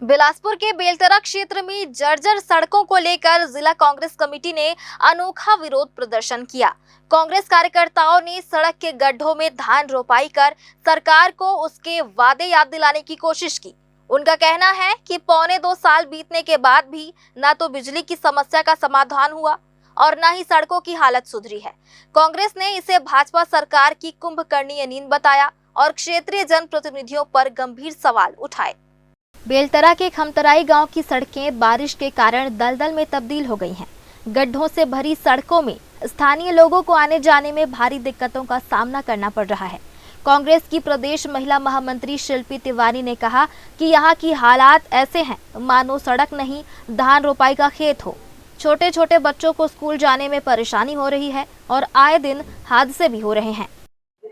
बिलासपुर के बेलतरा क्षेत्र में जर्जर सड़कों को लेकर जिला कांग्रेस कमेटी ने अनोखा विरोध प्रदर्शन किया। कांग्रेस कार्यकर्ताओं ने सड़क के गड्ढों में धान रोपाई कर सरकार को उसके वादे याद दिलाने की कोशिश की। उनका कहना है कि 1.25 साल बीतने के बाद भी न तो बिजली की समस्या का समाधान हुआ और न ही सड़कों की हालत सुधरी है। कांग्रेस ने इसे भाजपा सरकार की कुंभकर्णीय नींद बताया और क्षेत्रीय जनप्रतिनिधियों पर गंभीर सवाल उठाए। बेलतरा के खमतराई गांव की सड़कें बारिश के कारण दलदल में तब्दील हो गई हैं। गड्ढों से भरी सड़कों में स्थानीय लोगों को आने जाने में भारी दिक्कतों का सामना करना पड़ रहा है। कांग्रेस की प्रदेश महिला महामंत्री शिल्पी तिवारी ने कहा कि यहाँ की हालात ऐसे हैं मानो सड़क नहीं धान रोपाई का खेत हो। छोटे छोटे बच्चों को स्कूल जाने में परेशानी हो रही है और आए दिन हादसे भी हो रहे हैं।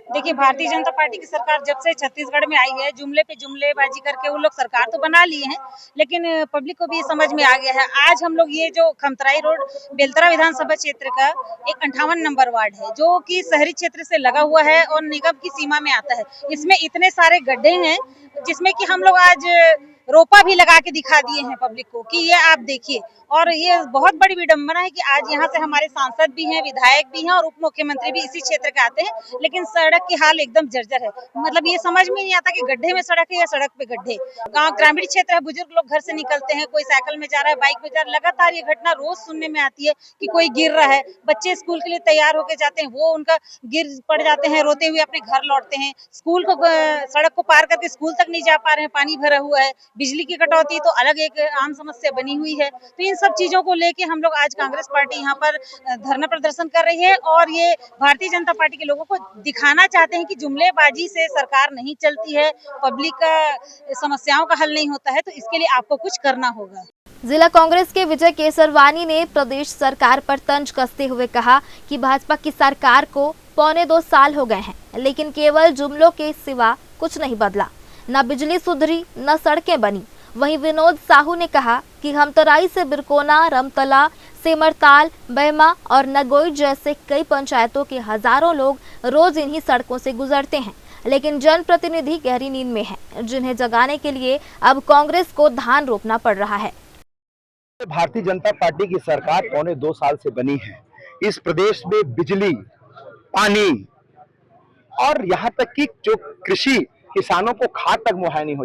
देखिए, भारतीय जनता पार्टी की सरकार जब से छत्तीसगढ़ में आई है, जुमले पे जुमलेबाजी करके वो लोग सरकार तो बना लिए हैं, लेकिन पब्लिक को भी समझ में आ गया है। आज हम लोग ये जो खमतराई रोड बेलतरा विधानसभा क्षेत्र का एक 58 नंबर वार्ड है, जो कि शहरी क्षेत्र से लगा हुआ है और निगम की सीमा में आता है। इसमें इतने सारे गड्ढे हैं जिसमें कि हम लोग आज रोपा भी लगा के दिखा दिए हैं पब्लिक को कि ये आप देखिए। और ये बहुत बड़ी विडंबना है कि आज यहाँ से हमारे सांसद भी हैं, विधायक भी हैं और उप मुख्यमंत्री भी इसी क्षेत्र के आते हैं, लेकिन सड़क की हाल एकदम जर्जर है। मतलब ये समझ में नहीं आता कि गड्ढे में सड़क है या सड़क पे गड्ढे। गांव ग्रामीण क्षेत्र है, बुजुर्ग लोग घर से निकलते हैं, कोई साइकिल में जा रहा है, बाइक में जा रहा है। लगातार ये घटना रोज सुनने में आती है कि कोई गिर रहा है, बच्चे स्कूल के लिए तैयार होकर जाते हैं, वो उनका गिर पड़ जाते हैं, रोते हुए अपने घर लौटते हैं। स्कूल को सड़क को पार करके स्कूल तक नहीं जा पा रहे हैं, पानी भरा हुआ है। बिजली की कटौती तो अलग एक आम समस्या बनी हुई है। तो इन सब चीजों को लेके हम लोग आज कांग्रेस पार्टी यहाँ पर धरना प्रदर्शन कर रही है और ये भारतीय जनता पार्टी के लोगों को दिखाना चाहते हैं कि जुमलेबाजी से सरकार नहीं चलती है, पब्लिक का समस्याओं का हल नहीं होता है, तो इसके लिए आपको कुछ करना होगा। जिला कांग्रेस के विजय केसरवानी ने प्रदेश सरकार पर तंज कसते हुए कहा कि भाजपा की सरकार को 1.25 साल हो गए हैं, लेकिन केवल जुमलों के सिवा कुछ नहीं बदला। न बिजली सुधरी न सड़कें बनी। वहीं विनोद साहू ने कहा कि खमतराई से बिरकोना, रमतला, सेमरताल, बहमा और नगोई जैसे कई पंचायतों के हजारों लोग रोज इन्हीं सड़कों से गुजरते हैं, लेकिन जनप्रतिनिधि गहरी नींद में हैं, जिन्हें जगाने के लिए अब कांग्रेस को धान रोपना पड़ रहा है। भारतीय जनता पार्टी की सरकार 1.25 साल से बनी है। इस प्रदेश में बिजली, पानी और यहाँ तक कि जो कृषि किसानों को खाद तक मुहैया नहीं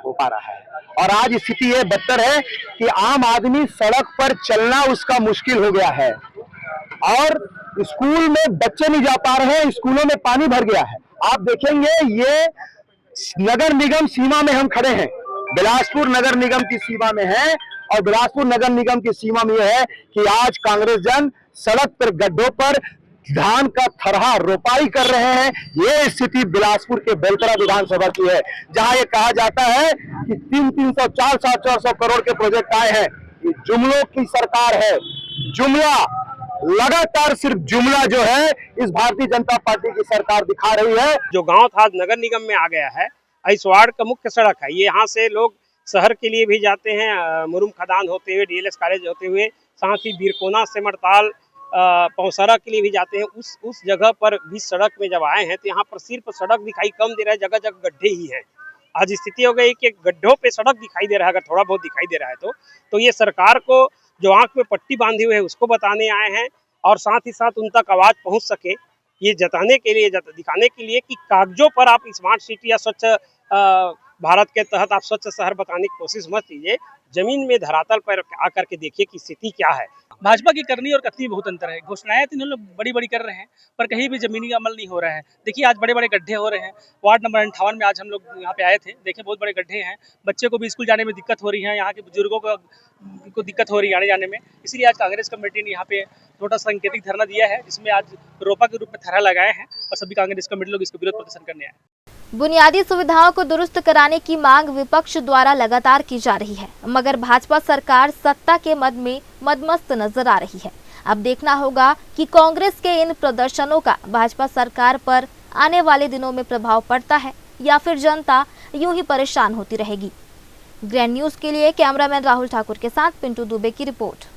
हो पा रहा है। और आज स्थिति ये बदतर है कि आम आदमी सड़क पर चलना उसका मुश्किल हो गया है और स्कूल में बच्चे नहीं जा पा रहे हैं, स्कूलों में पानी भर गया है। आप देखेंगे ये नगर निगम सीमा में हम खड़े हैं, बिलासपुर नगर निगम की सीमा में है और बिलासपुर नगर निगम की सीमा में यह है कि आज कांग्रेस जन सड़क पर गड्ढों पर धान का थरहा रोपाई कर रहे हैं। ये स्थिति बिलासपुर के बेलतरा विधानसभा की है, जहां ये कहा जाता है कि 300, 400 करोड़ के प्रोजेक्ट आए हैं। ये जुमलों की सरकार है। जुमला लगातार सिर्फ जुमला जो है इस भारतीय जनता पार्टी की सरकार दिखा रही है। जो गांव था नगर निगम में आ गया है। इस वार्ड का मुख्य सड़क है। ये यहाँ से लोग शहर के लिए भी जाते हैं, मुरुम खदान होते हुए, डीएलएस कॉलेज होते हुए, साथ ही बिरकोना, सेमरताल, पौसरा के लिए भी जाते हैं। उस जगह पर भी सड़क में जब आए हैं तो यहाँ पर सिर्फ सड़क दिखाई कम दे रहा है, जगह जगह गड्ढे ही हैं। आज स्थिति हो गई कि गड्ढों पे सड़क दिखाई दे रहा है, अगर थोड़ा बहुत दिखाई दे रहा है तो ये सरकार को जो आंख में पट्टी बांधी हुई है उसको बताने आए हैं और साथ ही साथ उन तक आवाज पहुंच सके, ये जताने के लिए, दिखाने के लिए कि कागजों पर आप स्मार्ट सिटी या स्वच्छ भारत के तहत आप स्वच्छ शहर बताने की कोशिश मत कीजिए। जमीन में धरातल पर आकर के देखिए कि स्थिति क्या है। भाजपा की करनी और कथनी बहुत अंतर है। घोषणाएं तो लोग बड़ी बड़ी कर रहे हैं पर कहीं भी जमीनी अमल नहीं हो रहा है। देखिए, आज बड़े बड़े गड्ढे हो रहे हैं। वार्ड नंबर 58 में आज हम लोग यहाँ पे आए थे, देखे बहुत बड़े गड्ढे हैं। बच्चे को भी स्कूल जाने में दिक्कत हो रही है, यहाँ के बुजुर्गों को दिक्कत हो रही है आने जाने में। इसीलिए आज कांग्रेस कमेटी ने यहाँ पे छोटा सा सांकेतिक धरना दिया है, जिसमें आज रोपा के रूप में थरहा लगाए हैं और सभी कांग्रेस कमेटी लोग इसका विरोध प्रदर्शन करने आए। बुनियादी सुविधाओं को दुरुस्त कराने की मांग विपक्ष द्वारा लगातार की जा रही है, मगर भाजपा सरकार सत्ता के मद में मदमस्त नजर आ रही है। अब देखना होगा कि कांग्रेस के इन प्रदर्शनों का भाजपा सरकार पर आने वाले दिनों में प्रभाव पड़ता है या फिर जनता यूं ही परेशान होती रहेगी। ग्रैंड न्यूज के लिए कैमरामैन राहुल ठाकुर के साथ पिंटू दुबे की रिपोर्ट।